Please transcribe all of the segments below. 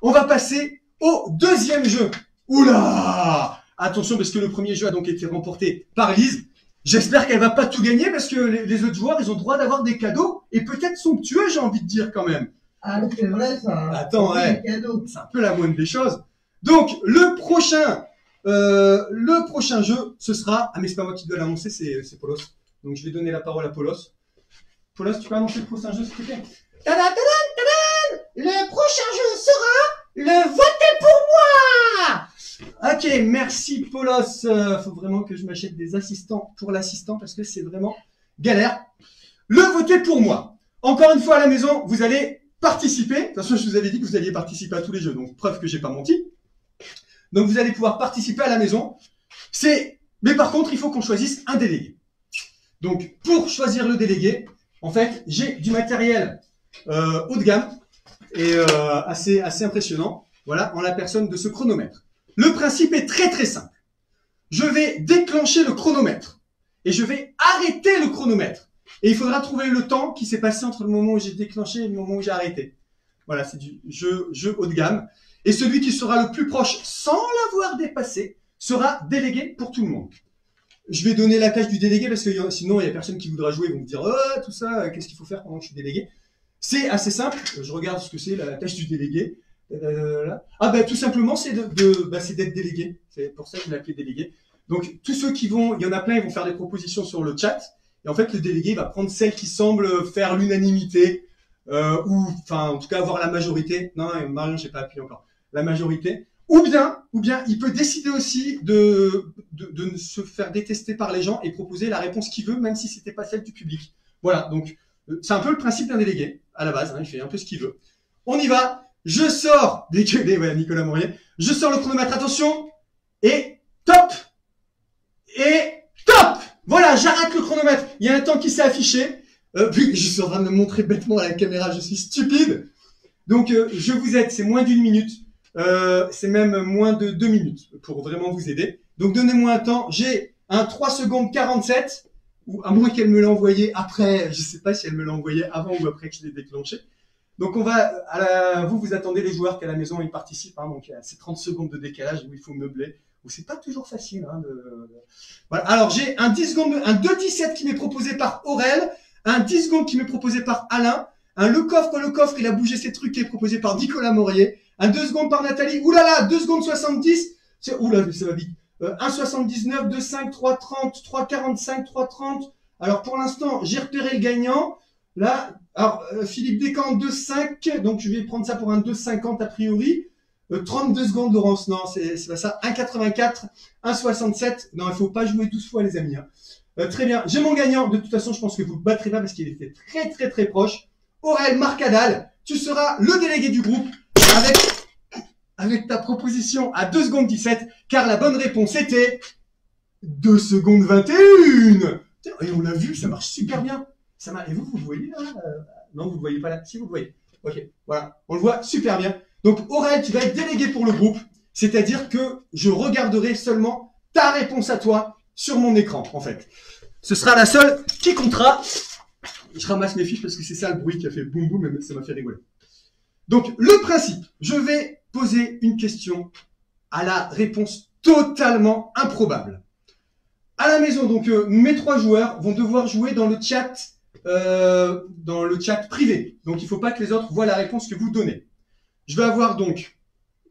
On va passer au deuxième jeu. Oula! Attention, parce que le premier jeu a donc été remporté par Lise. J'espère qu'elle va pas tout gagner, parce que les autres joueurs, ils ont le droit d'avoir des cadeaux, et peut-être somptueux, j'ai envie de dire quand même. Ah, c'est vrai ça. Attends, ouais. Cadeau. C'est un peu la moindre des choses. Donc, le prochain jeu, ce sera... Ah, mais c'est pas moi qui dois l'annoncer, c'est Polos. Donc, je vais donner la parole à Polos. Polos, tu peux annoncer le prochain jeu, s'il te plaît? Tadam, tadam, tadam. Le prochain jeu sera le voter pour moi. Ok, merci Polos. Faut vraiment que je m'achète des assistants pour l'assistant parce que c'est vraiment galère. Le voter pour moi. Encore une fois à la maison, vous allez participer. De toute façon, je vous avais dit que vous alliez participer à tous les jeux, donc preuve que j'ai pas menti. Donc vous allez pouvoir participer à la maison. Mais par contre, il faut qu'on choisisse un délégué. Donc pour choisir le délégué, en fait, j'ai du matériel haut de gamme et assez impressionnant. Voilà, en la personne de ce chronomètre. Le principe est très très simple. Je vais déclencher le chronomètre et je vais arrêter le chronomètre. Et il faudra trouver le temps qui s'est passé entre le moment où j'ai déclenché et le moment où j'ai arrêté. Voilà, c'est du jeu haut de gamme. Et celui qui sera le plus proche sans l'avoir dépassé sera délégué pour tout le monde. Je vais donner la tâche du délégué parce que sinon il y a personne qui voudra jouer. Ils vont me dire oh, tout ça, qu'est-ce qu'il faut faire pendant que je suis délégué? C'est assez simple. Je regarde ce que c'est la tâche du délégué. Ah ben tout simplement c'est d'être délégué. C'est pour ça que je l'ai appelé délégué. Donc tous ceux qui vont, il y en a plein, ils vont faire des propositions sur le chat. Et en fait le délégué va prendre celle qui semble faire l'unanimité ou enfin en tout cas avoir la majorité. Non Marion, j'ai pas appuyé encore. La majorité. Ou bien il peut décider aussi de se faire détester par les gens et proposer la réponse qu'il veut, même si c'était pas celle du public. Voilà, donc c'est un peu le principe d'un délégué à la base. Hein, il fait un peu ce qu'il veut. On y va. Je sors ouais, Nicolas Mourier. Je sors le chronomètre. Attention et top et top. Voilà, j'arrête le chronomètre. Il y a un temps qui s'est affiché. Je suis en train de me montrer bêtement à la caméra. Je suis stupide. Donc je vous aide. C'est moins d'1 minute. C'est même moins de 2 minutes pour vraiment vous aider. Donc donnez-moi un temps. J'ai un 3 secondes 47, ou à moins qu'elle me l'ait envoyé après, je sais pas si elle me l'a envoyé avant ou après que je l'ai déclenché. Donc on va, vous attendez les joueurs qu'à la maison ils participent, hein, donc il y a ces 30 secondes de décalage où il faut meubler, où c'est pas toujours facile. Hein, Voilà. Alors j'ai un 10 secondes, un 2-17 qui m'est proposé par Aurel, un 10 secondes qui m'est proposé par Alain, un le coffre il a bougé ses trucs qui est proposé par Nicolas Mourier, un 2 secondes par Nathalie, oulala, 2 secondes 70, oula, ça va vite. 1,79, 2,5, 3,30, 3,45, 3,30. Alors pour l'instant, j'ai repéré le gagnant. Là, alors Philippe Descamps 2,5, donc je vais prendre ça pour un 2,50 a priori. 32 secondes, Laurence, non, c'est pas ça. 1,84, 1,67. Non, il faut pas jouer 12 fois, les amis. Hein. Très bien, j'ai mon gagnant. De toute façon, je pense que vous le battrez pas parce qu'il était très très très proche. Aurel Marcadal, tu seras le délégué du groupe avec ta proposition à 2 secondes 17, car la bonne réponse était 2 secondes 21. Et on l'a vu, ça marche super bien. Et vous le voyez là? Non, vous le voyez pas là. Si, vous le voyez. Ok, voilà. On le voit super bien. Donc, Aurel, tu vas être délégué pour le groupe. C'est-à-dire que je regarderai seulement ta réponse à toi sur mon écran, en fait. Ce sera la seule qui comptera. Je ramasse mes fiches parce que c'est ça le bruit qui a fait boum boum et ça m'a fait rigoler. Donc, le principe, je vais poser une question à la réponse totalement improbable. À la maison, donc, mes 3 joueurs vont devoir jouer dans le chat privé. Donc, il ne faut pas que les autres voient la réponse que vous donnez. Je vais avoir donc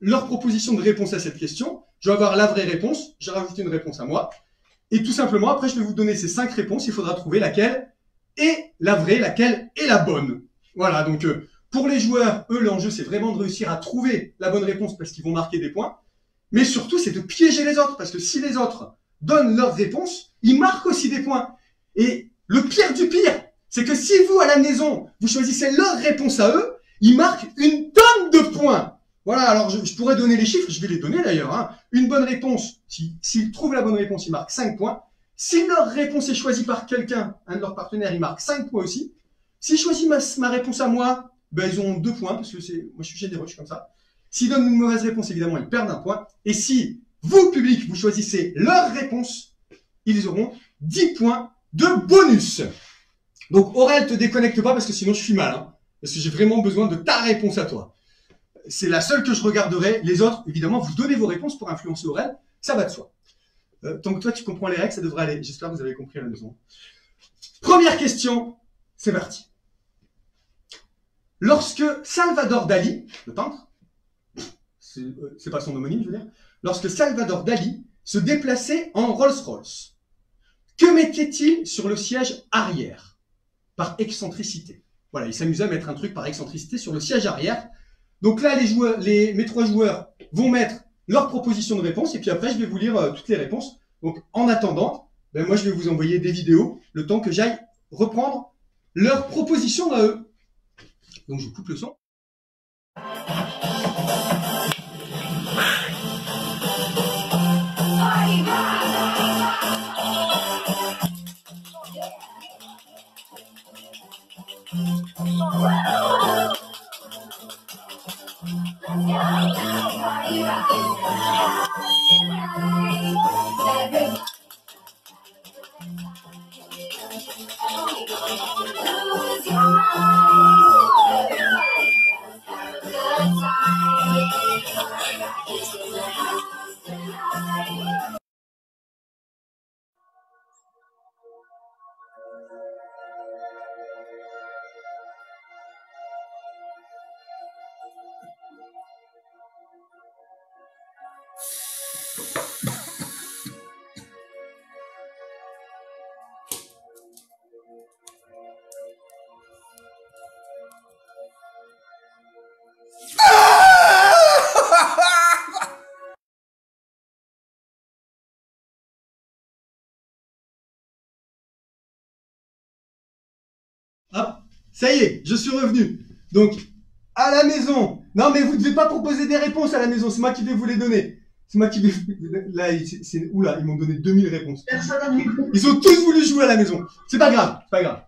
leur proposition de réponse à cette question. Je vais avoir la vraie réponse. J'ai rajouté une réponse à moi. Et tout simplement, après, je vais vous donner ces 5 réponses. Il faudra trouver laquelle est la vraie, laquelle est la bonne. Voilà, donc pour les joueurs, eux, l'enjeu, c'est vraiment de réussir à trouver la bonne réponse parce qu'ils vont marquer des points. Mais surtout, c'est de piéger les autres. Parce que si les autres donnent leur réponse, ils marquent aussi des points. Et le pire du pire, c'est que si vous, à la maison, vous choisissez leur réponse à eux, ils marquent une tonne de points. Voilà, alors je pourrais donner les chiffres, je vais les donner d'ailleurs. Hein. Une bonne réponse, s'ils trouvent la bonne réponse, ils marquent 5 points. Si leur réponse est choisie par quelqu'un, un de leurs partenaires, ils marquent 5 points aussi. S'ils choisissent ma réponse à moi, ben ils ont 2 points, parce que moi je suis généreux, je suis comme ça. S'ils donnent une mauvaise réponse, évidemment, ils perdent 1 point. Et si vous, public, vous choisissez leur réponse, ils auront 10 points de bonus. Donc Aurel, te déconnecte pas parce que sinon je suis mal. Hein, parce que j'ai vraiment besoin de ta réponse à toi. c'est la seule que je regarderai. Les autres, évidemment, vous donnez vos réponses pour influencer Aurel. Ça va de soi. Tant que toi, tu comprends les règles, ça devrait aller. J'espère que vous avez compris à la maison. Première question, c'est parti. Lorsque Salvador Dali, le peintre, c'est pas son homonyme, je veux dire, lorsque Salvador Dali se déplaçait en Rolls-Royce, que mettait-il sur le siège arrière par excentricité? Voilà, il s'amusait à mettre un truc par excentricité sur le siège arrière. Donc là, mes 3 joueurs vont mettre leur proposition de réponse et puis après, je vais vous lire toutes les réponses. Donc en attendant, ben, moi, je vais vous envoyer des vidéos le temps que j'aille reprendre leurs propositions à eux. Donc je coupe le son. Hop, ça y est, je suis revenu. Donc, à la maison. Non, mais vous ne devez pas proposer des réponses à la maison. C'est moi qui vais vous les donner. C'est moi qui vais... Là, oula, ils m'ont donné 2000 réponses. Ils ont tous voulu jouer à la maison. C'est pas grave, c'est pas grave.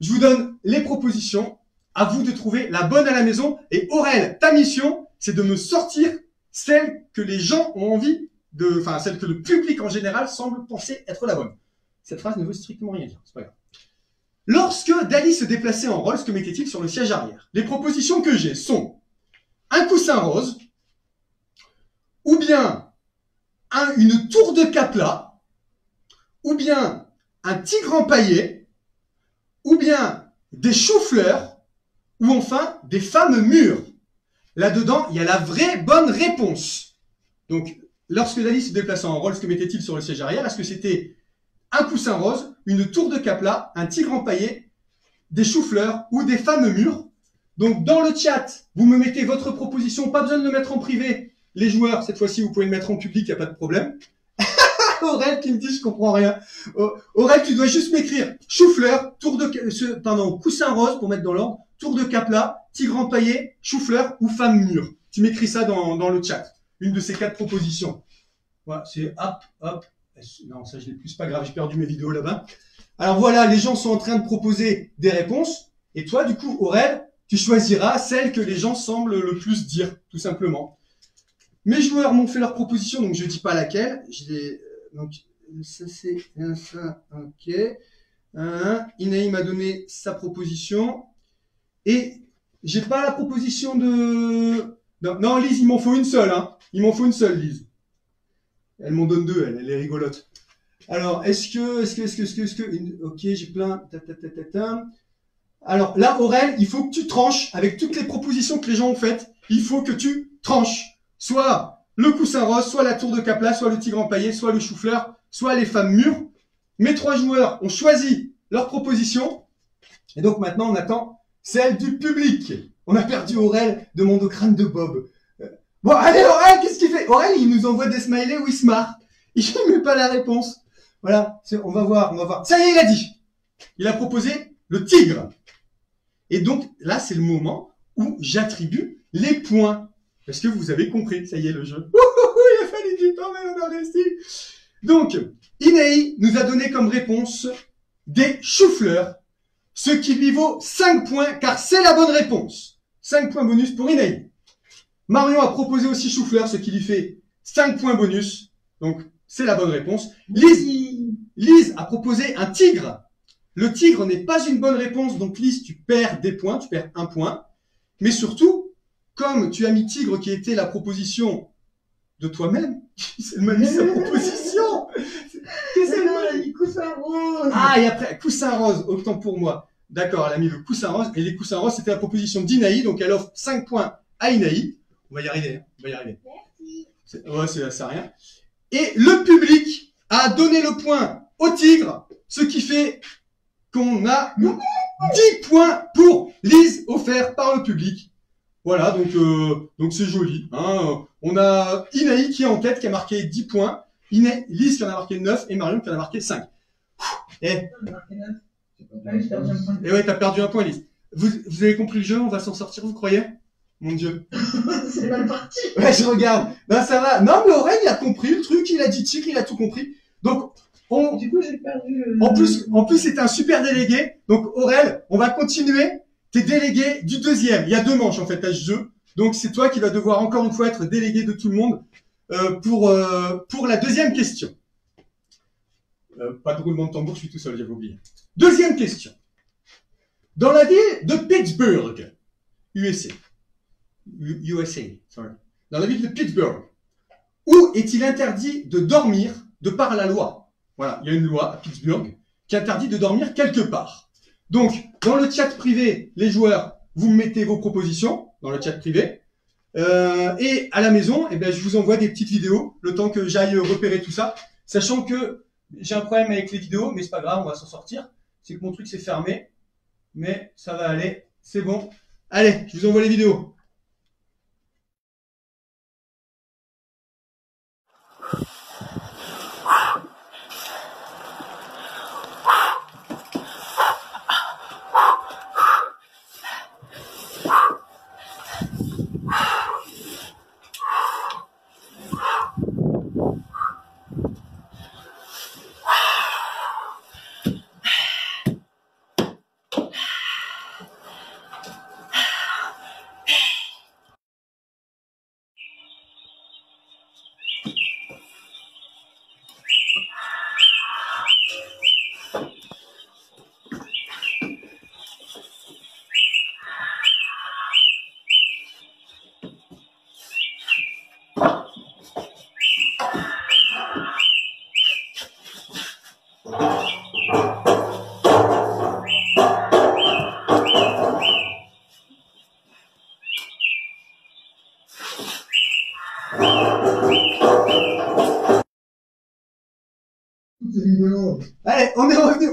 Je vous donne les propositions. À vous de trouver la bonne à la maison. Et Aurel, ta mission, c'est de me sortir celle que les gens ont envie de... Enfin, celle que le public en général semble penser être la bonne. Cette phrase ne veut strictement rien dire. C'est pas grave. Lorsque Dali se déplaçait en Rolls, que mettait-il sur le siège arrière? Les propositions que j'ai sont un coussin rose, ou bien une tour de Capla, ou bien un tigre empaillé, ou bien des choux-fleurs, ou enfin des femmes mûres. Là-dedans, il y a la vraie bonne réponse. Donc, lorsque Dali se déplaçait en Rolls, que mettait-il sur le siège arrière? Est-ce que c'était un coussin rose, une tour de Capla, un tigre empaillé, des choux-fleurs ou des femmes mûres? Donc, dans le chat, vous me mettez votre proposition. Pas besoin de le mettre en privé. Les joueurs, cette fois-ci, vous pouvez le mettre en public, il n'y a pas de problème. Aurel qui me dit, je comprends rien. Aurel, tu dois juste m'écrire chou-fleur, coussin rose pour mettre dans l'ordre, tour de Capla, tigre empaillé, chou-fleur ou femme mûre. Tu m'écris ça dans le chat. Une de ces 4 propositions. Voilà, c'est hop, hop. Non, ça je l'ai plus, c'est pas grave, j'ai perdu mes vidéos là-bas. Alors voilà, les gens sont en train de proposer des réponses. Et toi, du coup, Aurel, tu choisiras celle que les gens semblent le plus dire, tout simplement. Mes joueurs m'ont fait leur proposition, donc je dis pas laquelle. Donc, ça c'est ça, ok. Inaï m'a donné sa proposition. Et j'ai pas la proposition de... Non, Lise, il m'en faut une seule, hein. Il m'en faut une seule, Lise. Elle m'en donne 2, elle est rigolote. Alors, ok, j'ai plein... Alors, là, Aurel, il faut que tu tranches avec toutes les propositions que les gens ont faites. Il faut que tu tranches. Soit le coussin rose, soit la tour de Capla, soit le tigre empaillé, soit le chou-fleur, soit les femmes mûres. Mes 3 joueurs ont choisi leur proposition. Et donc, maintenant, on attend celle du public. On a perdu Aurel de mon crâne de Bob. Bon, allez, Aurel, qu'est-ce qu'il fait? Aurel, il nous envoie des smileys où il se marre. Il ne met pas la réponse. Voilà, on va voir. Ça y est, il a dit. Il a proposé le tigre. Et donc, là, c'est le moment où j'attribue les points. Parce que vous avez compris, ça y est, le jeu. Il a fallu du temps, mais on a réussi. Donc, Inaï nous a donné comme réponse des choux-fleurs, ce qui lui vaut 5 points, car c'est la bonne réponse. 5 points bonus pour Inaï. Marion a proposé aussi chou-fleur, ce qui lui fait 5 points bonus. Donc, c'est la bonne réponse. Lise a proposé un tigre. Le tigre n'est pas une bonne réponse, donc Lise, tu perds des points, tu perds 1 point. Mais surtout, comme tu as mis tigre qui était la proposition de toi-même, c'est le même mis sa proposition. C'est là, il coussin rose. Ah, et après, coussin rose, autant pour moi. D'accord, elle a mis le coussin rose. Et les coussins roses, c'était la proposition d'Inaï. Donc, elle offre 5 points à Inaï. On va y arriver. On va y arriver. Merci. Ouais, c'est rien. Et le public a donné le point au tigre, ce qui fait qu'on a 10 points pour Lise offerts par le public. Voilà, donc c'est joli. Hein. On a Inaï qui est en tête, qui a marqué 10 points. Lise qui en a marqué 9 et Marion qui en a marqué 5. Et ouais, t'as perdu un point, Lise. Vous avez compris le jeu, on va s'en sortir, vous croyez? Mon Dieu. C'est mal parti. Ouais, je regarde. Ben, ça va. Non, mais Aurel, il a compris le truc, il a dit tigre, il a tout compris. Donc, Du coup, j'ai perdu. en plus, c'était un super délégué. Donc, Aurel, on va continuer. T'es délégué du deuxième. Il y a 2 manches, en fait, à ce jeu. Donc, c'est toi qui vas devoir encore une fois être délégué de tout le monde pour la deuxième question. Pas de roulement de tambour, je suis tout seul, j'avais oublié. Deuxième question. Dans la ville de Pittsburgh, USA, sorry. Dans la ville de Pittsburgh, où est-il interdit de dormir de par la loi? Voilà, il y a une loi à Pittsburgh qui interdit de dormir quelque part. Donc, dans le chat privé, les joueurs, vous mettez vos propositions dans le chat privé. Et à la maison, eh ben, je vous envoie des petites vidéos, le temps que j'aille repérer tout ça, sachant que j'ai un problème avec les vidéos, mais c'est pas grave, on va s'en sortir. C'est que mon truc s'est fermé, mais ça va aller, c'est bon. Allez, je vous envoie les vidéos. Allez, on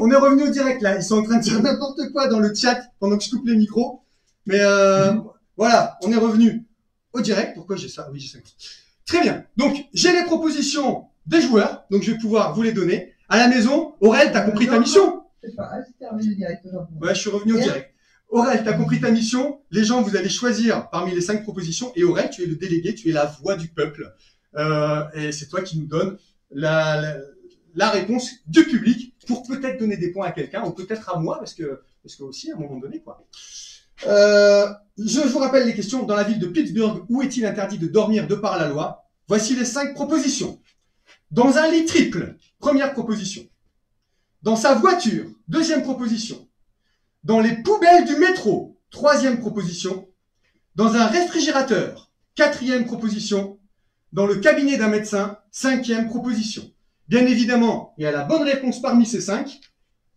est revenu au direct là. Ils sont en train de dire n'importe quoi dans le chat pendant que je coupe les micros. Mais voilà, on est revenu au direct. Pourquoi j'ai ça? Oui, j'ai ça. Très bien. Donc, j'ai les propositions des joueurs. Donc, je vais pouvoir vous les donner. À la maison, Aurel, t'as compris ta mission? C'est pas, c'est terminé direct. Ouais, je suis revenu au direct. Aurel, t'as compris ta mission. Les gens, vous allez choisir parmi les 5 propositions. Et Aurel, tu es le délégué, tu es la voix du peuple. Et c'est toi qui nous donne la réponse du public pour peut-être donner des points à quelqu'un ou peut-être à moi parce que aussi à un moment donné quoi. Je vous rappelle les questions. Dans la ville de Pittsburgh, où est-il interdit de dormir de par la loi? Voici les 5 propositions. Dans un lit triple, première proposition. Dans sa voiture, deuxième proposition. Dans les poubelles du métro, troisième proposition. Dans un réfrigérateur, quatrième proposition. Dans le cabinet d'un médecin, cinquième proposition. Bien évidemment, il y a la bonne réponse parmi ces 5.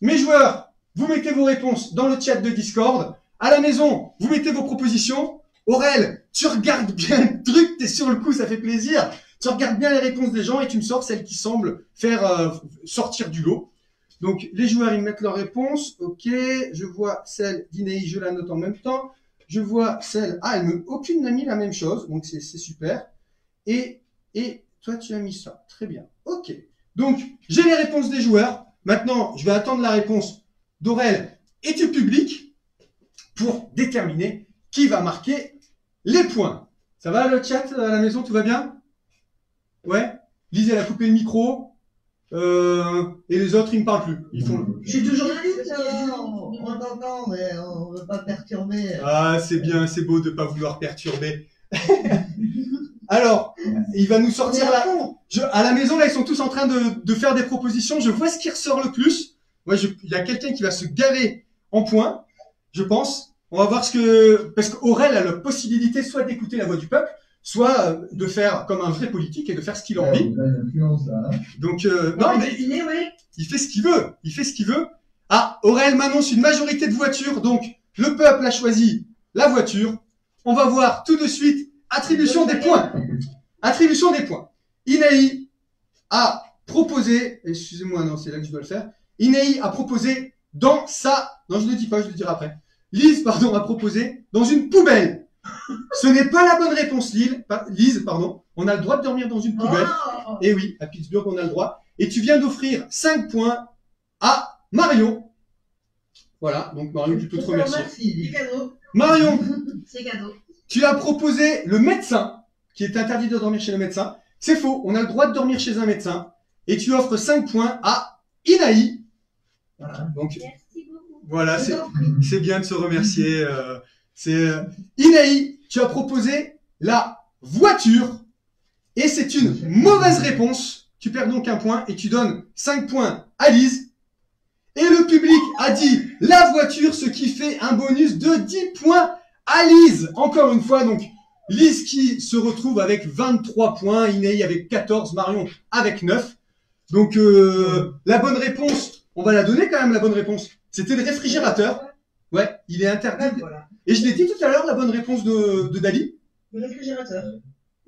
Mes joueurs, vous mettez vos réponses dans le chat de Discord. À la maison, vous mettez vos propositions. Aurel, tu regardes bien le truc, t'es sur le coup, ça fait plaisir. Tu regardes bien les réponses des gens et tu me sors celles qui semblent faire sortir du lot. Donc, les joueurs, ils mettent leurs réponses. Ok, je vois celle d'Inaï, je la note en même temps. Je vois celle... Ah, aucune n'a mis la même chose, donc c'est super. Et toi, tu as mis ça. Très bien. Ok. Donc, j'ai les réponses des joueurs. Maintenant, je vais attendre la réponse d'Aurel et du public pour déterminer qui va marquer les points. Ça va le chat à la maison, tout va bien? Ouais. Lise, elle a coupé le micro. Et les autres, ils me parlent plus. Ils font... Je suis toujours là, on t'entend, mais on ne veut pas perturber. Ah, c'est bien, c'est beau de ne pas vouloir perturber. Alors, il va nous sortir là. À la maison, là, ils sont tous en train de faire des propositions. Je vois ce qui ressort le plus. Ouais, il y a quelqu'un qui va se gaver en points, je pense. On va voir ce que... Parce qu'Aurel a la possibilité soit d'écouter la voix du peuple, soit de faire comme un vrai politique et de faire ce qu'il a envie. Donc, non, mais il fait ce qu'il veut. Il fait ce qu'il veut. Ah, Aurel m'annonce une majorité de voitures. Donc, le peuple a choisi la voiture. On va voir tout de suite attribution des points. Attribution des points. Inaï a proposé... Excusez-moi, non, c'est là que je dois le faire. Inaï a proposé dans sa... Non, je ne le dis pas, je le dirai après. Lise, pardon, a proposé dans une poubelle. Ce n'est pas la bonne réponse, Lise, pardon. On a le droit de dormir dans une poubelle. Oh. Et oui, à Pittsburgh, on a le droit. Et tu viens d'offrir 5 points à Marion. Voilà, donc Marion, tu peux te remercier. Merci. C'est cadeau. Marion, C'est cadeau. tu as proposé le médecin, qui est interdit de dormir chez le médecin. C'est faux, on a le droit de dormir chez un médecin. Et tu offres 5 points à Inaï. Voilà. Donc, Merci beaucoup. voilà, Je c'est... t'en prie. C'est bien de se remercier. Inaï, tu as proposé la voiture et c'est une mauvaise réponse. Tu perds donc 1 point et tu donnes 5 points à Lise. Et le public a dit la voiture, ce qui fait un bonus de 10 points à Lise. Encore une fois, donc Lise qui se retrouve avec 23 points, Inaï avec 14, Marion avec 9. Donc la bonne réponse, on va la donner quand même la bonne réponse. C'était le réfrigérateur. Ouais, il est interdit. Voilà. Et je l'ai dit tout à l'heure, la bonne réponse de Dali. Le réfrigérateur.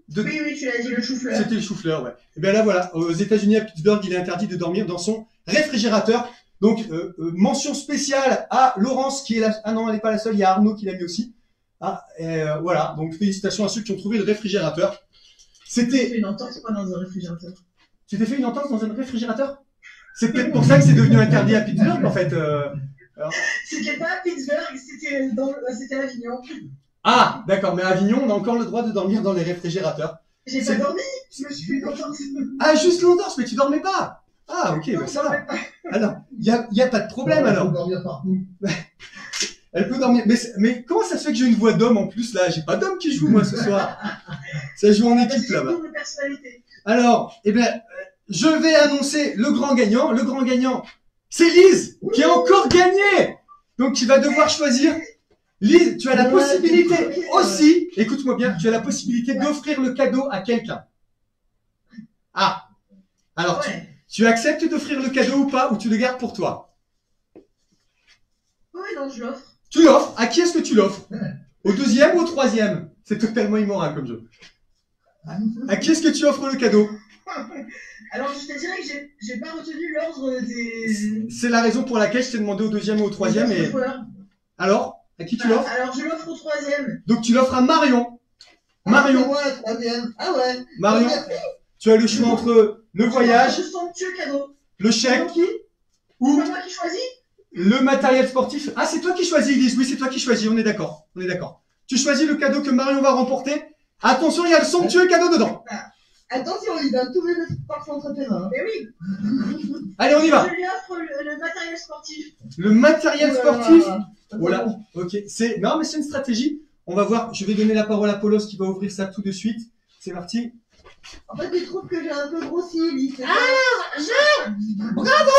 De... Oui, oui, tu l'as dit, le chou-fleur. C'était le chou-fleur, ouais. Et bien là, voilà. Aux États-Unis, à Pittsburgh, il est interdit de dormir dans son réfrigérateur. Donc, mention spéciale à Laurence, qui est là. Ah non, elle n'est pas la seule. Il y a Arnaud qui l'a mis aussi. Ah, voilà. Donc, félicitations à ceux qui ont trouvé le réfrigérateur. Tu C'était. fais une entorse quoi dans un réfrigérateur? Tu t'es fait une entente dans un réfrigérateur? C'est peut-être pour ça que c'est devenu interdit à Pittsburgh, en fait. Alors... C'était pas à Pittsburgh, c'était à Avignon. Ah, d'accord. Mais à Avignon, on a encore le droit de dormir dans les réfrigérateurs. J'ai pas dormi, je me suis fait une entorse. Ah, juste l'endorse, mais tu dormais pas. Ah, ok, Non, bah je ça va. dormais pas. Alors, y a pas de problème alors. dormir partout. Elle peut dormir. Mais comment ça se fait que j'ai une voix d'homme en plus là? J'ai pas d'homme qui joue moi ce soir. Ça joue en Parce équipe que là-bas. double personnalité. Alors, eh bien, je vais annoncer le grand gagnant. Le grand gagnant, c'est Lise qui a encore gagné. Donc, tu vas devoir choisir. Lise, tu as la possibilité aussi, écoute-moi bien, tu as la possibilité d'offrir le cadeau à quelqu'un. Ah, alors Ouais. tu acceptes d'offrir le cadeau ou pas, ou tu le gardes pour toi? Ouais, non, je l'offre. Tu l'offres. À qui est-ce que tu l'offres? Au deuxième ou au troisième? C'est totalement immoral comme jeu. À qui est-ce que tu offres le cadeau? Alors, je te dirais que j'ai pas retenu l'ordre des... C'est la raison pour laquelle je t'ai demandé au deuxième ou au troisième. des Et joueurs. alors, à qui tu l'offres? Alors, je l'offre au troisième. Donc tu l'offres à Marion. Ah, Marion, ouais, troisième. Ah ouais. Marion, tu as le choix entre le voyage, Je somptueux cadeau. le chèque Qui? ou C'est moi qui choisis? le matériel sportif. Ah, c'est toi qui choisis, Elise. Oui, c'est toi qui choisis. On est d'accord. On est d'accord. Tu choisis le cadeau que Marion va remporter. Attention, il y a le somptueux cadeau dedans. Attention, il va tout mettre parfois entre tes mains. Eh oui. Allez, on y va. Je lui offre le matériel sportif. Le matériel Oh là sportif. là. Voilà. Ok. Non, mais c'est une stratégie. On va voir. Je vais donner la parole à Paulos qui va ouvrir ça tout de suite. C'est parti. En fait, il trouve que j'ai un peu grossi, lui. Alors, Bravo,